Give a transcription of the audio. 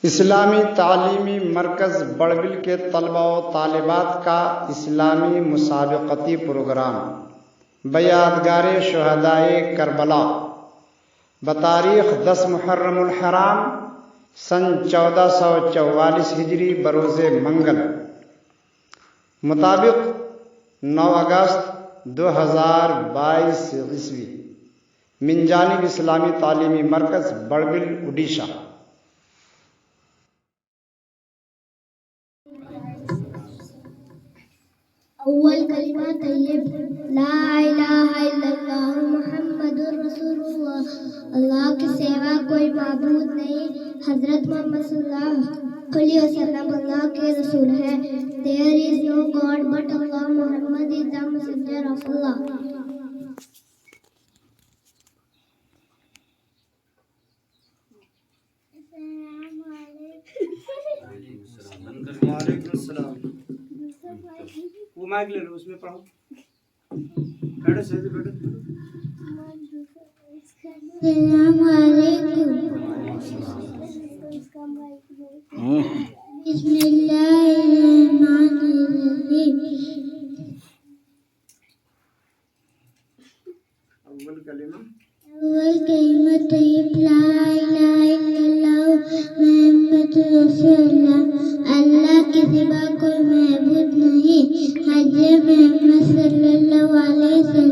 اسلامی تعلیمی مرکز بڑبل کے طلبہ و طالبات کا اسلامی مسابقتی پروگرام بیادگار شہدائے کربلا بتاریخ 10 محرم الحرام سن 1444 ہجری بروز منگل مطابق 9 اگست 2022 عیسوی من جانب اسلامی تعلیمی مرکز بڑبل اڈیشہ۔ اول کلمہ طیب لا الہ الا اللہ محمد رسول اللہ، اللہ کے سوا کوئی معبود نہیں، حضرت محمد صلی اللہ علیہ وسلم اللہ کے رسول ہیں۔ There is no God but Allah, Muhammad is the messenger of Allah۔ وعلیکم السلام۔ وہ مائک لے لو، اس میں پڑھو۔ بیٹھو سیدھے بیٹھو۔ السلام علیکم۔ بسم اللہ الرحمن الرحیم۔ اول کلمہ طیب لا الہ الا اللہ محمد رسول اللہ، اللہ کے سوا کوئی معبود نہیں، حضرت محمد صلی اللہ علیہ وسلم